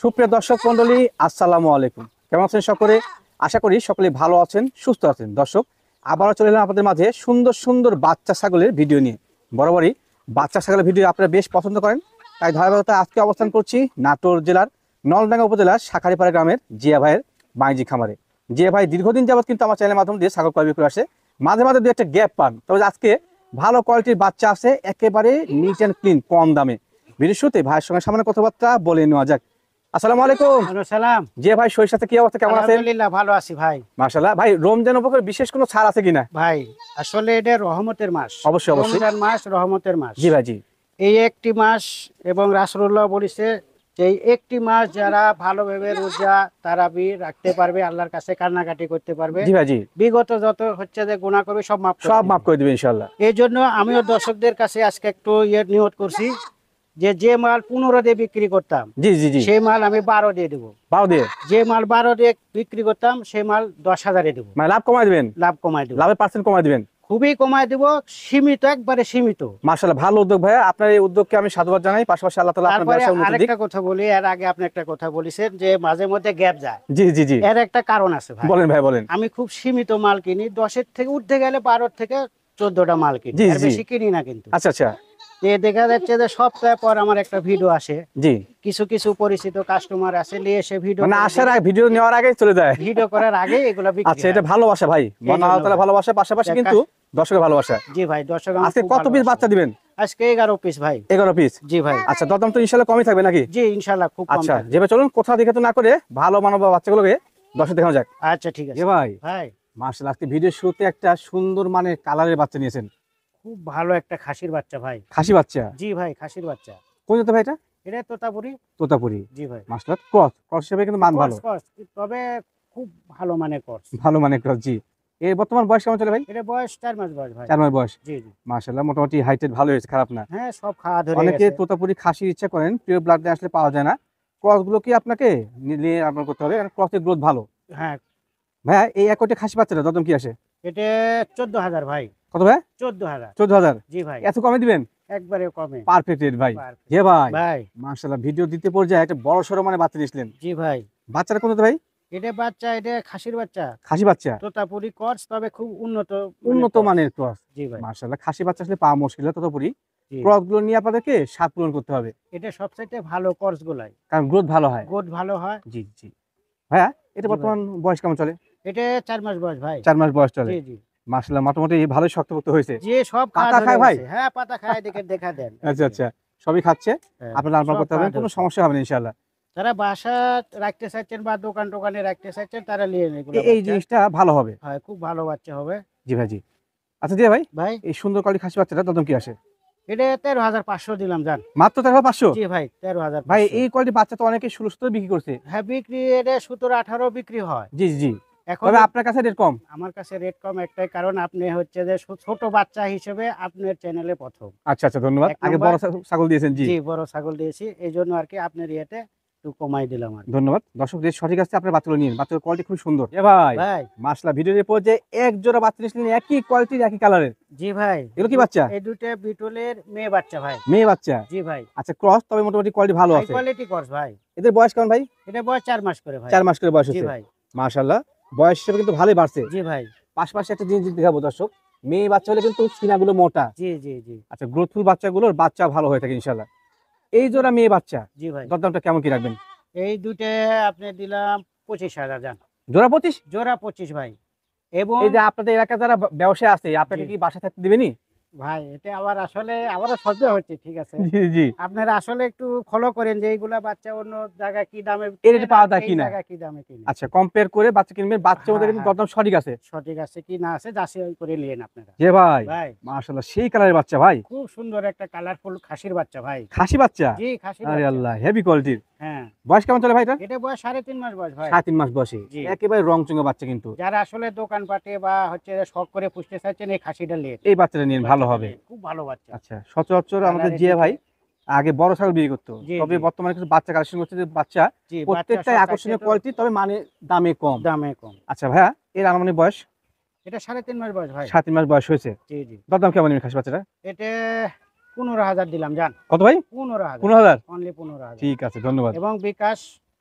সুপ্রিয় দর্শক মন্ডলী, আসসালামু আলাইকুম। কেমন আছেন সকলে? আশা করি সকলে ভালো আছেন, সুস্থ আছেন। দর্শক, আবারও চলে এলাম আপনাদের মাঝে সুন্দর সুন্দর বাচ্চা ছাগলের ভিডিও নিয়ে। বরাবরই বাচ্চা ছাগলের ভিডিও আপনারা বেশ পছন্দ করেন, তাই ধারাবাহিকতা আজকে অবস্থান করছি নাটোর জেলার নলডাঙ্গা উপজেলার শাখারিপাড়া গ্রামের জিয়া ভাইয়ের বাণিজ্যিক খামারে। জিয়া ভাই দীর্ঘদিন যাবত কিন্তু আমার চ্যানেলের মাধ্যমে দিয়ে ছাগল ক্রয় বিক্রয় আসে, মাঝে মাঝে দু একটা গ্যাপ পান। তবে আজকে ভালো কোয়ালিটির বাচ্চা আছে, একেবারে নিট অ্যান্ড ক্লিন, কম দামে। ভিডিওর শুরুতে ভাইয়ের সঙ্গে সামান্য কথাবার্তা বলে নেওয়া যাক। আসসালামু আলাইকুম। ওয়ালাইকুম সালাম। জি ভাই, শরীর সাথে কি অবস্থা, কেমন আছেন? আলহামদুলিল্লাহ ভালো আছি ভাই। মাশাআল্লাহ। ভাই, রমজান উপলক্ষে বিশেষ কোনো ছাড় আছে কিনা? ভাই আসলে এটা রহমতের মাস। অবশ্যই অবশ্যই। রমজান মাস রহমতের মাস। জি ভাই, জি। এই একটি মাস এবং রাসূলুল্লাহ বলেছে যে এই একটি মাস যারা ভালোভাবে রোজা তারাবি রাখতে পারবে, আল্লাহর কাছে কান্নাকাটি করতে পারবে, জি ভাই, জি। বিগত যত হচ্ছে যে গুনাহ করবে সব মাফ করে দিবেন ইনশাআল্লাহ। এই জন্য আমিও দর্শকদের কাছে আজকে একটু নিয়ত করছি যে মাল 15 দিয়ে বিক্রি করতাম, জি জি জি। সেই মাল আমি 12 দিয়ে দেবো। 12 দিয়ে? যে মাল 12 দিয়ে বিক্রি করতাম সেই মাল 10,000-এ দেবো। মানে লাভ কমায় দিবেন? লাভ কমায় দেবো, লাভের পার্সেন্ট কমায় দিবেন? খুবই কমায় দেবো, সীমিত, একবারে সীমিত। মাশাআল্লাহ, ভালো উদ্যোগ ভাইয়া। আপনার এই উদ্যোগকে আমি সাধুবাদ জানাই। পাশাপাশি আল্লাহ তাআলা আপনার তারপরে ব্যবসার উন্নতি দিক। আরেকটা কথা বলি, এর আগে আপনি একটা কথা বলেছেন যে মাঝে মধ্যে গ্যাপ যায়। জি জি জি। এর একটা কারণ আছে ভাই। বলেন ভাই, বলেন। আমি খুব সীমিত মাল কিনি, 10-এর থেকে উঠতে গেলে 12 থেকে 14টা মাল কিনি, জি, এর জি। বেশি কিনি না কিন্তু। আচ্ছা আচ্ছা। যে দেখা যাচ্ছে যে সপ্তাহ পর আমার একটা ভিডিও আসে, জি। কিছু কিছু পরিচিত কাস্টমার আছে নিয়ে এসে ভিডিও, মানে আসার আগে, ভিডিও নেওয়ার আগে চলে যায়। ভিডিও করার আগে এগুলা বিক্রি আচ্ছা, এটা ভালোবাসা ভাই, মন আল্লাহ তাআলা ভালোবাসা, পাশাপাশি কিন্তু দর্শকের ভালোবাসা। জি ভাই, দর্শক আজকে কত পিস বাচ্চা দিবেন? আজকে 11 পিস ভাই। 11 পিস? জি ভাই। আচ্ছা, দরদাম তো ইনশাআল্লাহ কমই থাকবে নাকি? জি ইনশাআল্লাহ খুব কম আচ্ছা, থাকবে। যেভাবে চলুন, কোথাও দেখে তো না করে ভালো মানব বাচ্চাগুলোকে দর্শক দেখানো যাক। আচ্ছা ঠিক আছে এ ভাই, ভাই। মাশাআল্লাহ, আজকে ভিডিওর শুরুতে একটা সুন্দর মানের কালারের বাচ্চা নিয়েছেন। খুব ভালো একটা খাসির বাচ্চা ভাই। খাসি বাচ্চা? জি ভাই, খাসির বাচ্চা। কোন জাতের ভাই এটা? এটা তোতাপুরি। তোতাপুরি? জি ভাই। মাশাআল্লাহ, ক্রস হিসেবে কিন্তু মান ভালো। কস, তবে খুব ভালো মানের কস। ভালো মানের ক্রস, জি। এর বর্তমান বয়স কেমন চলে ভাই? এটা বয়স 4 মাস বয়স ভাই। 4 মাস বয়স? জি জি। মাশাআল্লাহ, মোটামুটি হাইটের ভালো হয়েছে, খারাপ না। হ্যাঁ, সব খাওয়া ধরে অনেকে গেছে। তোতাপুরি খাসির ইচ্ছা করেন, পিওর ব্লাড আসলে পাওয়া যায় না। ক্রস গুলো কি আপনাকে নিয়ে আপনার করতে হবে, কারণ ক্রসের গ্রোথ ভালো। হ্যাঁ। ভাইয়া, এই এক কোটি খাসি বাচ্চাটা দরদাম কি আসে? এটা 14,000 ভাই। কত ভাই? 14,000। 14,000? জি ভাই। এত কমে দিবেন? একবারে কমে। পারফেক্ট রেট ভাই। Perfect। জি ভাই। ভাই। মাশাআল্লাহ, ভিডিও দিতে পর্যায়ে একটা বড় সরো মানে বাচ্চা নিয়েছিলেন। জি ভাই। বাচ্চাটা কোন জাতের ভাই? এটা বাচ্চা, এটা খাসির বাচ্চা। খাসি বাচ্চা? তোতাপুরি কস, তবে খুব উন্নত মানের ক্রস। জি ভাই। মাশাআল্লাহ, খাসি বাচ্চা আসলে পাওয়া মুশকিল, তোতাপুরি জি। ক্রস গুলো নিয়ে আপনাদেরকে স্বাদ পূরণ করতে হবে, এটা সবচাইতে ভালো কস গুলাই, কারণ গ্রোথ ভালো হয়। গোট ভালো হয়। জি জি। ভাইয়া, এটা জি বর্তমান বয়স কেমন চলে? এটা 4 মাস বয়স ভাই। 4 মাস বয়স চলে? জি জি। মাশাআল্লাহ, মোটামুটি ভালোই শক্তপোক্ত হয়েছে। যে সব পাতা খাওয়া খায় ধরে ভাই? গেছে। হ্যাঁ, পাতা খায়, দেখে দেখা দেন। আচ্ছা আচ্ছা, সবই খাচ্ছে। হ্যাঁ, আপনার লালন সব করতে হবে, খাওয়া কোনো ধরছে। সমস্যা হবে না ইনশাআল্লাহ। যারা বাসা রাখতে চাচ্ছেন বা দোকান টোকানে রাখতে চাচ্ছেন তারা নিয়ে নেন এগুলো এই বাচ্চা। জিনিসটা ভালো হবে। হয়, খুব ভালো বাচ্চা হবে। জি ভাই, জি। আচ্ছা দিয়ে ভাই, ভাই এই সুন্দর কোয়ালিটি খাসি বাচ্চাটা দাম কি আসে? এটা 13,500 দিলাম জান। মাত্র 13,500? জি ভাই, 13,500। ভাই, এই কোয়ালিটি বাচ্চা তো অনেকে 1600 বিক্রি করছে। হ্যাঁ, বিক্রি এটা 17-18 বিক্রি হয়। জি জি। এখন তবে আপনার কাছে রেট কম? আমার কাছে রেট কম একটাই কারণ, আপনি হচ্ছে যে ছোট বাচ্চা হিসেবে আপনার চ্যানেলে প্রথম। আচ্ছা আচ্ছা, ধন্যবাদ। এক আগে নম্বর। বড় ছাগল দিয়েছেন। জি। জি, বড় ছাগল দিয়েছি, এই জন্য আর কি আপনার ইয়েতে একটু কমাই দিলাম আর কি। ধন্যবাদ। দর্শক, যে সঠিক আছে আপনার বাচ্চাগুলো নিন, বাচ্চার কোয়ালিটি খুব সুন্দর। এ ভাই, ভাই। মাশাআল্লাহ, ভিডিওর পর যে এক জোড়া বাচ্চা নিয়েছিলেন, একই কোয়ালিটির, একই কালারের। জি ভাই। এগুলো কি বাচ্চা? এই দুটো বিটলের মেয়ে বাচ্চা ভাই। মেয়ে বাচ্চা? জি ভাই। আচ্ছা, ক্রস, তবে মোটামুটি কোয়ালিটি ভালো হাই আছে। কোয়ালিটি কস ভাই। এদের বয়স কেমন ভাই? এটা বয়স 4 মাস করে ভাই। 4 মাস করে বয়স জি হচ্ছে। ভাই। মাশাআল্লাহ, বয়স হিসেবে কিন্তু ভালোই বাড়ছে। জি ভাই। পাশাপাশি একটা জিনিস দেখাবো দর্শক, মেয়ে বাচ্চা হলে কিন্তু সিনাগুলো মোটা। জি জি জি। আচ্ছা, গ্রোথফুল বাচ্চাগুলোর বাচ্চা ভালো হয়ে থাকে ইনশাআল্লাহ। এই জোড়া মেয়ে বাচ্চা জি ভাই। দরদামটা কেমন কি রাখবেন? এই দুটো আপনি দিলাম 25,000 জান। জোড়া 25? জোড়া 25 ভাই। এবং এই যে আপনাদের এলাকায় যারা ব্যবসায় আছে, আপনাকে জি। কি বাসা থাকতে দিবেনি? ভাই, এটা আবার আসলে আমারও সন্দেহ হচ্ছে, ঠিক আছে। জি জি। আপনারা আসলে একটু ফলো করেন যে এইগুলা বাচ্চা অন্য জায়গায় কি দামে এই রেটে পাওয়া যায় এই কিনা? জায়গায় কি দামে কিনে। আচ্ছা, কম্পেয়ার করে বাচ্চা কিনবেন, বাচ্চার মধ্যে হ্যাঁ, কিন্তু হ্যাঁ। দরদাম সঠিক আছে। সঠিক আছে কি না আছে যাচাই করে নিয়েন আপনারা। যে ভাই, ভাই মাশাআল্লাহ, সেই কালারের বাচ্চা ভাই। খুব সুন্দর একটা কালারফুল খাসির বাচ্চা ভাই। খাসি বাচ্চা? জি, খাসির আরে বাচ্চা। আল্লাহ, হেভি কোয়ালিটির। হ্যাঁ। বয়স কেমন চলে ভাই এটা? এটা বয়স 3.5 মাস বয়স ভাই। 3.5 মাস বয়সে? জি। একেবারে রংচঙা বাচ্চা কিন্তু। যারা আসলে দোকান পাটে বা হচ্ছে শখ করে পুষতে চাচ্ছেন এই খাসিটা নিয়ে এই বাচ্চাটা নিন, ভালো হবে। খুব ভালো বাচ্চা। আচ্ছা, সচরাচর আমাদের কালারের জিয়া দিকে- ভাই আগে বড় ছাগল বিক্রি করতো, জি, তবে জি। বর্তমানে কিছু বাচ্চা কালেকশন করছে, যে বাচ্চা জি, বাচ্চা প্রত্যেকটাই সব আকর্ষণীয় থাকছে তো কোয়ালিটি, তবে মানে দামে কম। দামে কম। আচ্ছা ভাইয়া, এর আনুমানিক বয়স? এটা 3.5 মাস বয়স ভাই। 7 মাস বয়স হয়েছে। জি জি। দরদাম কেমন নেবেন খাসি বাচ্চাটা? এটা 15,000 দিলাম জান। কত ভাই? 15,000। 15,000? অনলি 15,000। ঠিক আছে, ধন্যবাদ। এবং বিকাশ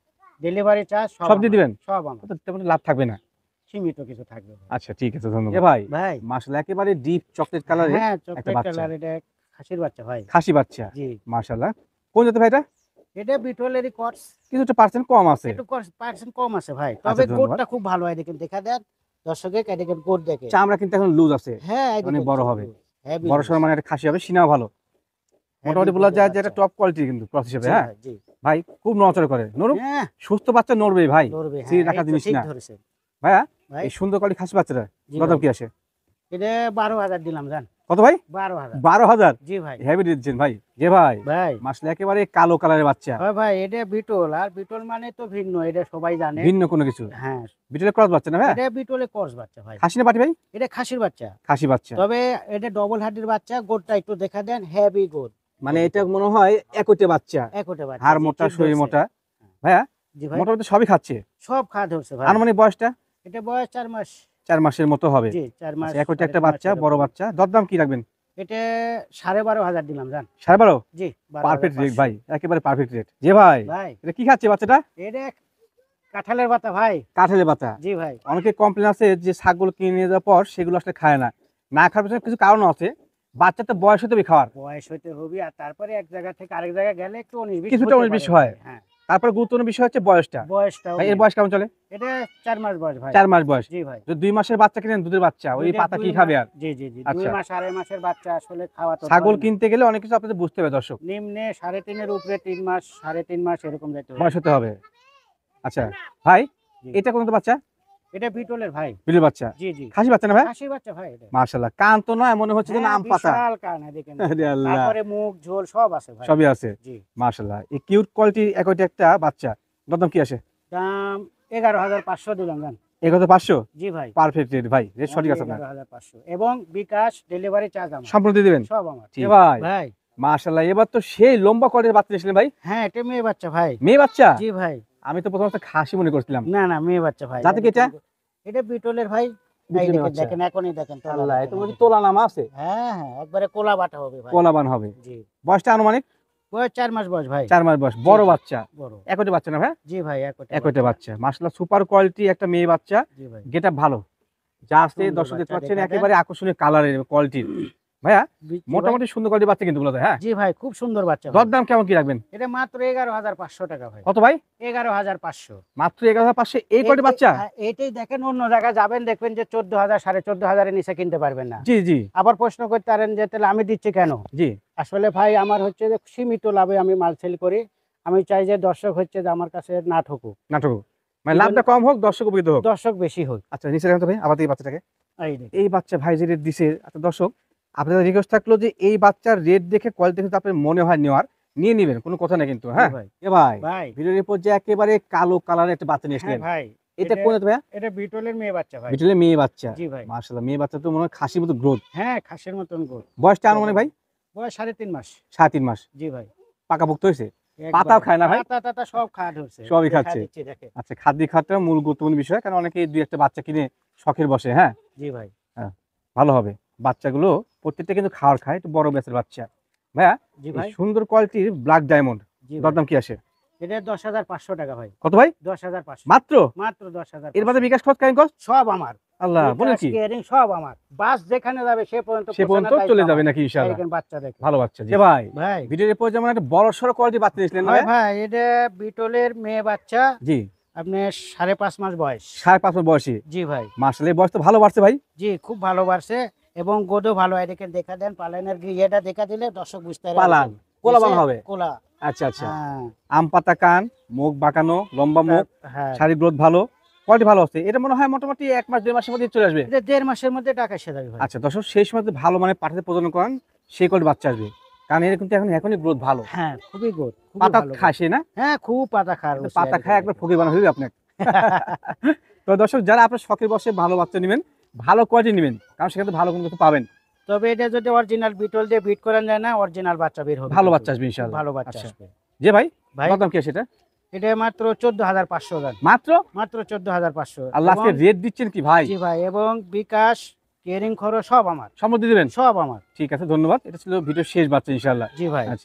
ডেলিভারি চার্জ সব দিয়ে দিবেন? সব আমার, তো তেমন লাভ থাকবে না। সীমিত কিছু থাকবে ভাই। আচ্ছা ঠিক আছে, ধন্যবাদ। এ ভাই ভাই মাশাআল্লাহ একেবারে ডিপ চকলেট কালারের হ্যাঁ, একটা চকলেট বাচ্চা, কালার, এটা খাসির বাচ্চা ভাই। খাসি বাচ্চা, জি, মাশাআল্লাহ। কোন জাতের ভাই এটা? এটা বিটলেরই কটস, কিছুটা পার্সেন্ট কম আছে। একটু পার্সেন্ট কম আছে ভাই, আচ্ছা, তবে ধন্যবাদ। গোটটা খুব ভালো হয়, দেখেন দেখা দেন দর্শকে, দেখেন গোট দেখে। চামড়া কিন্তু এখন লুজ আছে, হ্যাঁ, এই অনেক দেখেন বড় ছোট, হবে। heavy বড় loose, সড় মানে একটা খাসি হবে, সিনাও ভালো, heavy মোটামুটি বলা গোটের যায় যে এটা বাচ্চা। টপ কোয়ালিটি কিন্তু ক্রস হিসেবে। জি হ্যাঁ ভাই, জি। ভাই, খুব নড়াচড়া করে, নরম হ্যাঁ, সুস্থ বাচ্চা নড়বেই ভাই, ধরবে, স্থির হ্যাঁ, রাখা এই তো জিনিস ঠিক না ধরেছেন ভাইয়া। ভাই। এই সুন্দর কোয়ালিটি খাসি বাচ্চাটা জি দাম ভাই। কি আসে? এটা 12,000 দিলাম জান, কত ভাই? 12,000। 12,000? জি ভাই। হেভি দিচ্ছেন ভাই। যে ভাই ভাই মাসলে একেবারে কালো কালারের বাচ্চা, হয় ভাই, এটা বিটল, আর বিটল মানে তো ভিন্ন, এটা সবাই জানে। ভিন্ন কোনো কিছু, হ্যাঁ, বিটলের ক্রস বাচ্চা না ভাই? এটা বিটলে ক্রস বাচ্চা ভাই। খাসি না পাটি ভাই? এটা খাসির বাচ্চা, খাসি বাচ্চা, তবে এটা ডবল হার্টের বাচ্চা, গোটটা একটু দেখা দেন, হেভি গোট। মানে এটা মনে হয় একটে বাচ্চা, একটে বাচ্চা, হাড় জি, মোটা ঠিক শরীর ধরছেন। মোটা ভাইয়া। জি ভাই, মোটামুটি সবই খাচ্ছে, সব খাওয়া ধরছে ভাই। আনুমানিক বয়সটা এটা বয়স 4 মাস। 4 মাসের মতো হবে। জি, 4 মাস। আচ্ছা, একটে একটা 3.5 মাস বাচ্চা, বড় এরকম। বাচ্চা, দরদাম কি রাখবেন? এটা 12,500 দিলাম জান। 12.5? জি, পারফেক্ট রেট 12,500 ভাই, একেবারে পারফেক্ট রেট। যে ভাই ভাই। এটা কি খাচ্ছে বাচ্চাটা? এটা কাঁঠালের পাতা ভাই। কাঁঠালের পাতা। জি ভাই। অনেকে কমপ্লেন আছে যে ছাগল কিনে নিয়ে যাওয়ার পর সেগুলো আসলে খায় না, না খাওয়ার পিছনে কিছু কারণ আছে। বাচ্চা তো বয়স হতে হবে খাওয়ার, বয়স হইতে হবে, আর তারপরে এক জায়গা থেকে আরেক জায়গায় গেলে একটু 19-20 কিছুটা হতে 19-20 পারে হয়। ভাই, হ্যাঁ। তারপর গুরুত্বপূর্ণ বিষয় হচ্ছে বয়সটা। বয়সটাও ভাই এর নেই। বয়স কেমন চলে? এটা 4 মাস বয়স ভাই। 4 মাস বয়স। জি ভাই। যদি 2 মাসের বাচ্চা কিনেন, দুধের বাচ্চা, ওই দুইটা পাতা কি 2 খাবে আর? জি, জি, জি। 2 আচ্ছা, মাস 2.5 মাসের বাচ্চা আসলে খাওয়া তো ছাগল হয় না। কিনতে গেলে অনেক কিছু আপনাদের বুঝতে হবে দর্শক, নিম্নে 3.5 এর উপরে 3 মাস, 3.5 মাস এরকম যাইতে হবে। বয়স হতে হবে। আচ্ছা ভাই, জি। এটা কোন বাচ্চা? এটা বিটলের ভাই। বিলের বাচ্চা, জি, জি। খাসি বাচ্চা না ভাই? খাসি বাচ্চা ভাই এটা। মাশাআল্লাহ, কান তো নয়, মনে হচ্ছে যেন হ্যাঁ, আম পাতা। বিশাল কান, দেখেন। আরে আল্লাহ, তারপরে মুখ, ঝোল সব আছে ভাই। সবই আছে। জি। মাশাআল্লাহ, এই কিউট কোয়ালিটি একটি একটা বাচ্চা, দরদাম কি আসে? দাম 11,500 দিলাম জান। 11,500? জি ভাই। পারফেক্ট রেট ভাই, রেট সঠিক আছে আপনার। 11,500 এবং বিকাশ ডেলিভারি চার্জ আমার। সম্পূর্ণ দিয়ে দিবেন? সব আমার। ঠিক ভাই। ভাই মাশাআল্লাহ, এবার তো সেই লম্বা কোয়ালিটির বাচ্চা নিয়েছিলেন ভাই। হ্যাঁ, এটা মেয়ে বাচ্চা ভাই। মেয়ে বাচ্চা? জি ভাই। আমি তো প্রথমে একটা খাসি মনে করছিলাম। না, না, মেয়ে বাচ্চা ভাই। জাতি কি এটা? এটা বিটলের ভাই। এই বিটলের দেখেন, বাচ্চা। দেখেন, এখনই দেখেন তোলা আল্লাহ, দেখেন, এটা মধ্যে দেখেন। তোলা নামা আছে, হ্যাঁ, হ্যাঁ, একবারে কোলা বাটা হবে ভাই। কোলাবান হবে। জি। বয়সটা আনুমানিক বয়স 4 মাস বয়স ভাই। 4 মাস বয়স, বড় বাচ্চা, বড়। একটি বাচ্চা না ভাই? জি ভাই, একটে একটি বাচ্চা, মাশাআল্লাহ সুপার কোয়ালিটি একটা মেয়ে বাচ্চা, জি ভাই। গেটআপ ভালো, যা আছে সুন্দর দর্শক দেখতে বাচ্চা, পাচ্ছেন, দেখা দেন। একেবারে আকর্ষণীয় কালারের কোয়ালিটির ভাইয়া। জি ভাই। মোটামুটি সুন্দর কোয়ালিটির বাচ্চা কিন্তু বলা যায়। হ্যাঁ জি ভাই, খুব সুন্দর বাচ্চা ভাই। দরদাম কেমন কি রাখবেন? এটা মাত্র 11,500 টাকা ভাই। কত ভাই? 11,500। মাত্র 11,500 এই কোয়ালিটির বাচ্চা? এটাই দেখেন, অন্য জায়গায় যাবেন দেখবেন যে 14,000, 14,500 এর নিচে কিনতে পারবেন না। জি জি আবার প্রশ্ন করতে পারেন যে তাহলে আমি দিচ্ছি কেন? জি। আসলে ভাই আমার হচ্ছে যে সীমিত লাভে আমি মাল সেল করি। আমি চাই যে দর্শক হচ্ছে যে আমার কাছে না ঠকুক, নাটক মানে লাভটা কম হোক, দর্শক উপকৃত হোক। দর্শক বেশি হোক। আচ্ছা নিচে রাখতে ভাই, আবার এই বাচ্চাটাকে। এই দেখেন। এই বাচ্চা ভাই যে রেট দিছে, আচ্ছা দর্শক আপনাদের রিকোয়েস্ট থাকলো যে এই বাচ্চার রেট দেখে কোয়ালিটি দেখে আপনার মনে হয় নেওয়ার, নিয়ে নেবেন, কোনো কথা না কিন্তু। হ্যাঁ জি ভাই। এ ভাই, ভাই ভিডিওর উপর যে একেবারে কালো কালারের একটা বাচ্চা নিয়ে হ্যাঁ আসলেন, ভাই, এটা কোন জাত ভাইয়া? এটা বিটলের মেয়ে বাচ্চা ভাই। বিটলের মেয়ে বাচ্চা। জি ভাই। মাশাআল্লাহ, মেয়ে বাচ্চা তো মনে হয় খাসির মতো গ্রোথ। হ্যাঁ, খাসের মতন গোল। বয়সটা আনুমানিক ভাই? বয়স 3.5 মাস। 3.5 মাস। জি ভাই। পাকাপোক্ত হয়েছে? একবারে। পাতাও খায় না ভাই? পাতা টাতা সব খাওয়া ধরছে। সবই দেখা খাচ্ছে। দিচ্ছি, দেখেন। আচ্ছা, খাদ্য খাতটা মূল গুরুত্বপূর্ণ বিষয়, কারণ অনেকে দুই একটা বাচ্চা কিনে শখের বসে। হ্যাঁ জি ভাই। ভালো হবে বাচ্চাগুলো, প্রত্যেকটা কিন্তু খাওয়ার খায়, একটু বড় ব্যাচের বাচ্চা ভাইয়া। জি এই ভাই। সুন্দর কোয়ালিটির ব্ল্যাক ডায়মন্ড, জি ভাই। দরদাম কি আসে? এটা 10,500 টাকা ভাই। কত ভাই? 10,500। মাত্র? মাত্র 10,000। এর বাদে বিকাশ খরচ কারেন্ট কস্ট? সব আমার। আল্লাহ, বলেন বিকাশ, কি? কেয়ারিং সব আমার। বাস যেখানে যাবে সে পর্যন্ত সে পর্যন্ত পৌঁছানোর চলে দায়িত্ব যাবে আমার। নাকি ইনশাআল্লাহ? দেখেন বাচ্চা দেখেন। ভালো বাচ্চা যে ভাই। ভাই ভিডিওর পর যেমন একটা বড় সড়ো কোয়ালিটি বাচ্চা নিয়েছিলেন না ভাই, ভাই? ভাই এটা বিটলের মেয়ে বাচ্চা, জি, আপনার 5.5 মাস বয়স। 5.5 মাস বয়সী। জি ভাই। মাশাআল্লাহ, এই বয়স তো ভালো বাড়ছে ভাই। জি, খুব ভালো বাড়ছে এবং গোদও ভালো হয়, দেখেন দেখা দেন। পালানের ইয়েটা দেখা দিলে দর্শক বুঝতে পারবে। পালান কোলাবান হবে। কোলা। আচ্ছা আচ্ছা, হ্যাঁ, আম পাতা কান, মুখ বাঁকানো, লম্বা মুখ, হ্যাঁ। শারীরিক গ্রোথ ভালো, কোয়ালিটি ভালো আছে। এটা মনে হয় মোটামুটি 1 মাস 2 মাসের মধ্যে চলে আসবে। এটা 1.5 মাসের মধ্যে টাকা এসে যাবে ভাই। আচ্ছা দর্শক, সেই সময় যদি ভালো মানে পাঠাতে প্রজনন করেন, সেই কোয়ালিটি বাচ্চা আসবে, কারণ এর কিন্তু এখনই গ্রোথ ভালো। হ্যাঁ, খুবই গুড। পাতা খায় সে না? হ্যাঁ, খুব পাতা খায়। পাতা খায় একবার ফকির বানাবে আপনাকে। তো দর্শক, যারা আপনার শখের বসে ভালো বাচ্চা নেবেন, ভালো কোয়ালিটি নেবেন, কারণ সেখানে ভালো কোনো কিছু পাবেন। তবে এটা যদি অরিজিনাল বিটল দিয়ে বিট করান যায় না, অরিজিনাল বাচ্চা বের হবে। ভালো কিন্তু। বাচ্চা আসবে ইনশাআল্লাহ। ভালো বাচ্চা আচ্ছা। আসবে। যে ভাই, ভাই দাম কি আছে এটা? এটা মাত্র 14,500 দাম। মাত্র? মাত্র 14,500। আল্লাহ, আজকে রেট দিচ্ছেন কি ভাই? জি ভাই, এবং বিকাশ, কেয়ারিং খরচ সব আমার। সম্মতি দিবেন? সব আমার। ঠিক আছে, ধন্যবাদ। এটা ছিল ভিডিওর শেষ বাচ্চা ইনশাআল্লাহ। জি ভাই। আচ্ছা।